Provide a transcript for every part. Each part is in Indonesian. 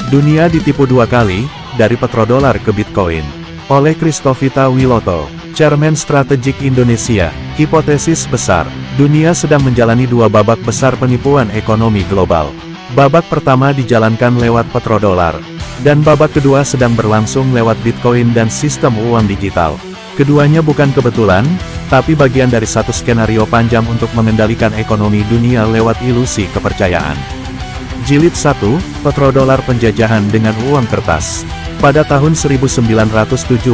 Dunia ditipu dua kali, dari petrodolar ke Bitcoin. Oleh Christovita Wiloto, Chairman Strategik Indonesia. Hipotesis besar, dunia sedang menjalani dua babak besar penipuan ekonomi global. Babak pertama dijalankan lewat petrodolar, dan babak kedua sedang berlangsung lewat Bitcoin dan sistem uang digital. Keduanya bukan kebetulan, tapi bagian dari satu skenario panjang untuk mengendalikan ekonomi dunia lewat ilusi kepercayaan. Jilid 1, Petrodolar Penjajahan dengan Uang Kertas. Pada tahun 1971,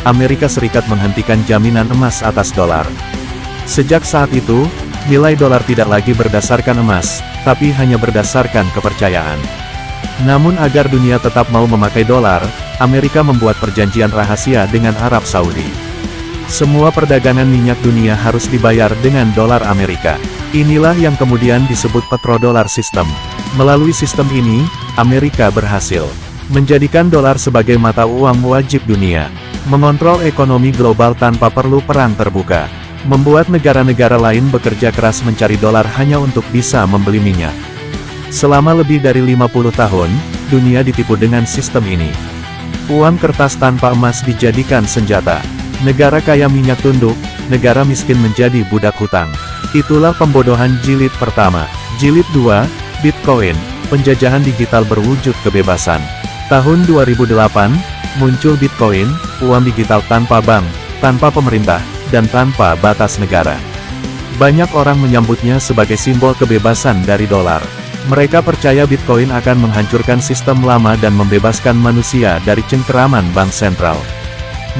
Amerika Serikat menghentikan jaminan emas atas dolar. Sejak saat itu, nilai dolar tidak lagi berdasarkan emas, tapi hanya berdasarkan kepercayaan. Namun agar dunia tetap mau memakai dolar, Amerika membuat perjanjian rahasia dengan Arab Saudi. Semua perdagangan minyak dunia harus dibayar dengan dolar Amerika. Inilah yang kemudian disebut petrodolar system. Melalui sistem ini, Amerika berhasil menjadikan dolar sebagai mata uang wajib dunia, mengontrol ekonomi global tanpa perlu perang terbuka, membuat negara-negara lain bekerja keras mencari dolar hanya untuk bisa membeli minyak. Selama lebih dari 50 tahun, dunia ditipu dengan sistem ini. Uang kertas tanpa emas dijadikan senjata. Negara kaya minyak tunduk, negara miskin menjadi budak hutang. Itulah pembodohan jilid pertama. Jilid 2, Bitcoin, penjajahan digital berwujud kebebasan. Tahun 2008, muncul Bitcoin, uang digital tanpa bank, tanpa pemerintah, dan tanpa batas negara. Banyak orang menyambutnya sebagai simbol kebebasan dari dolar. Mereka percaya Bitcoin akan menghancurkan sistem lama dan membebaskan manusia dari cengkeraman bank sentral.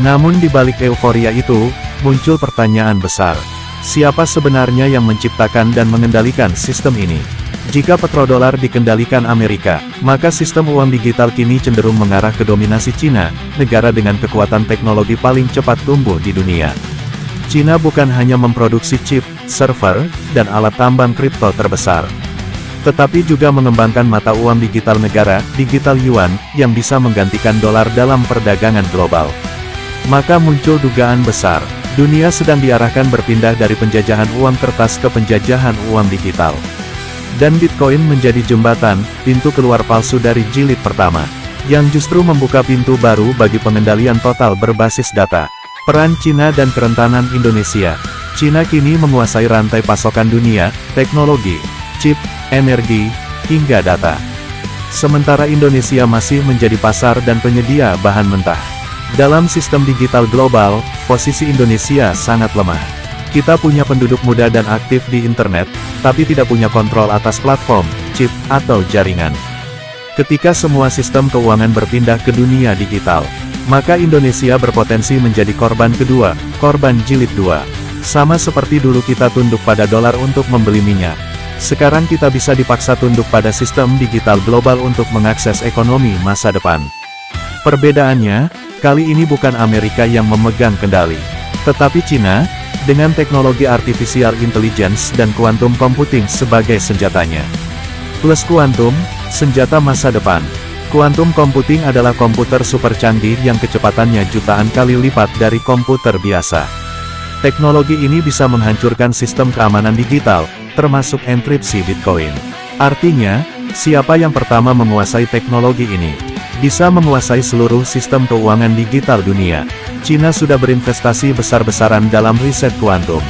Namun di balik euforia itu, muncul pertanyaan besar. Siapa sebenarnya yang menciptakan dan mengendalikan sistem ini? Jika petrodolar dikendalikan Amerika, maka sistem uang digital kini cenderung mengarah ke dominasi Cina, negara dengan kekuatan teknologi paling cepat tumbuh di dunia. Cina bukan hanya memproduksi chip, server, dan alat tambang kripto terbesar, tetapi juga mengembangkan mata uang digital negara, digital yuan, yang bisa menggantikan dolar dalam perdagangan global. Maka muncul dugaan besar, dunia sedang diarahkan berpindah dari penjajahan uang kertas ke penjajahan uang digital. Dan Bitcoin menjadi jembatan, pintu keluar palsu dari jilid pertama, yang justru membuka pintu baru bagi pengendalian total berbasis data. Peran Cina dan kerentanan Indonesia. Cina kini menguasai rantai pasokan dunia, teknologi, chip, energi, hingga data. Sementara Indonesia masih menjadi pasar dan penyedia bahan mentah. Dalam sistem digital global, posisi Indonesia sangat lemah. Kita punya penduduk muda dan aktif di internet, tapi tidak punya kontrol atas platform, chip, atau jaringan. Ketika semua sistem keuangan berpindah ke dunia digital, maka Indonesia berpotensi menjadi korban kedua, korban jilid 2. Sama seperti dulu kita tunduk pada dolar untuk membeli minyak. Sekarang kita bisa dipaksa tunduk pada sistem digital global untuk mengakses ekonomi masa depan. Perbedaannya, kali ini bukan Amerika yang memegang kendali, tetapi Cina, dengan teknologi artificial intelligence dan quantum computing sebagai senjatanya. Plus kuantum, senjata masa depan. Quantum computing adalah komputer super canggih yang kecepatannya jutaan kali lipat dari komputer biasa. Teknologi ini bisa menghancurkan sistem keamanan digital, termasuk enkripsi Bitcoin. Artinya, siapa yang pertama menguasai teknologi ini, bisa menguasai seluruh sistem keuangan digital dunia. Cina sudah berinvestasi besar-besaran dalam riset kuantum.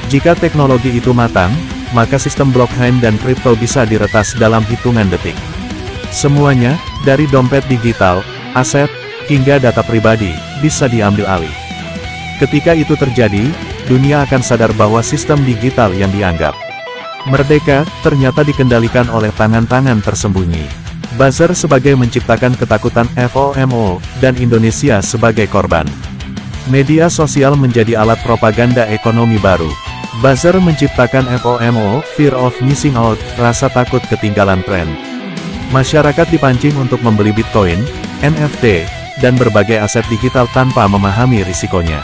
Jika teknologi itu matang, maka sistem blockchain dan kripto bisa diretas dalam hitungan detik. Semuanya, dari dompet digital, aset, hingga data pribadi, bisa diambil alih. Ketika itu terjadi, dunia akan sadar bahwa sistem digital yang dianggap merdeka, ternyata dikendalikan oleh tangan-tangan tersembunyi. Buzzer sebagai menciptakan ketakutan FOMO, dan Indonesia sebagai korban. Media sosial menjadi alat propaganda ekonomi baru. Buzzer menciptakan FOMO, fear of missing out, rasa takut ketinggalan tren. Masyarakat dipancing untuk membeli Bitcoin, NFT, dan berbagai aset digital tanpa memahami risikonya.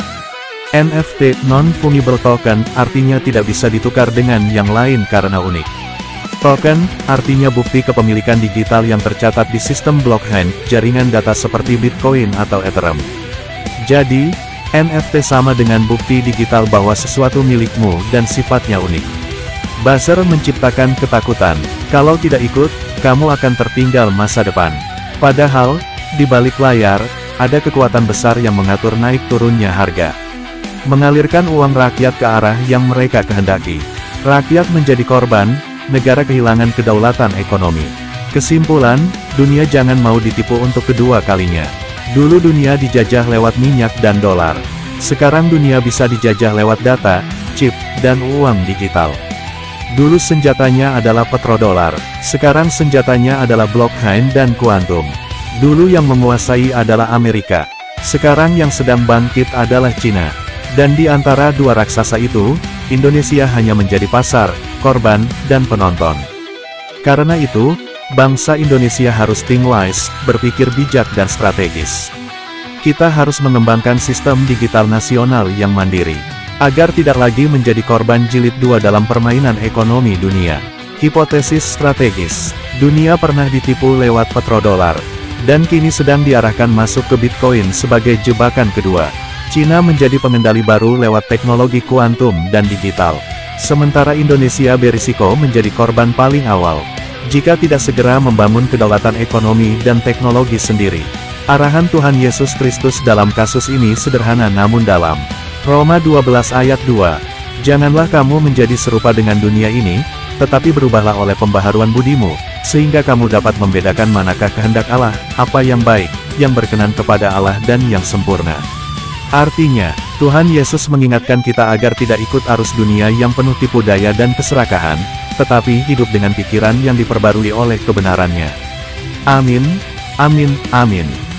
NFT, non-fungible token, artinya tidak bisa ditukar dengan yang lain karena unik. Token, artinya bukti kepemilikan digital yang tercatat di sistem blockchain, jaringan data seperti Bitcoin atau Ethereum. Jadi, NFT sama dengan bukti digital bahwa sesuatu milikmu dan sifatnya unik. Buzzer menciptakan ketakutan. Kalau tidak ikut, kamu akan tertinggal masa depan. Padahal, di balik layar, ada kekuatan besar yang mengatur naik turunnya harga. Mengalirkan uang rakyat ke arah yang mereka kehendaki. Rakyat menjadi korban, negara kehilangan kedaulatan ekonomi. Kesimpulan, dunia jangan mau ditipu untuk kedua kalinya. Dulu dunia dijajah lewat minyak dan dolar. Sekarang dunia bisa dijajah lewat data, chip, dan uang digital. Dulu senjatanya adalah petrodolar, sekarang senjatanya adalah blockchain dan kuantum. Dulu yang menguasai adalah Amerika, sekarang yang sedang bangkit adalah Cina. Dan di antara dua raksasa itu, Indonesia hanya menjadi pasar, korban, dan penonton. Karena itu, bangsa Indonesia harus think wise, berpikir bijak dan strategis. Kita harus mengembangkan sistem digital nasional yang mandiri, agar tidak lagi menjadi korban jilid 2 dalam permainan ekonomi dunia. Hipotesis strategis, dunia pernah ditipu lewat petrodolar, dan kini sedang diarahkan masuk ke Bitcoin sebagai jebakan kedua. Cina menjadi pengendali baru lewat teknologi kuantum dan digital. Sementara Indonesia berisiko menjadi korban paling awal, jika tidak segera membangun kedaulatan ekonomi dan teknologi sendiri. Arahan Tuhan Yesus Kristus dalam kasus ini sederhana namun dalam. Roma 12 ayat 2. Janganlah kamu menjadi serupa dengan dunia ini, tetapi berubahlah oleh pembaharuan budimu, sehingga kamu dapat membedakan manakah kehendak Allah, apa yang baik, yang berkenan kepada Allah dan yang sempurna. Artinya, Tuhan Yesus mengingatkan kita agar tidak ikut arus dunia yang penuh tipu daya dan keserakahan, tetapi hidup dengan pikiran yang diperbarui oleh kebenarannya. Amin, amin, amin.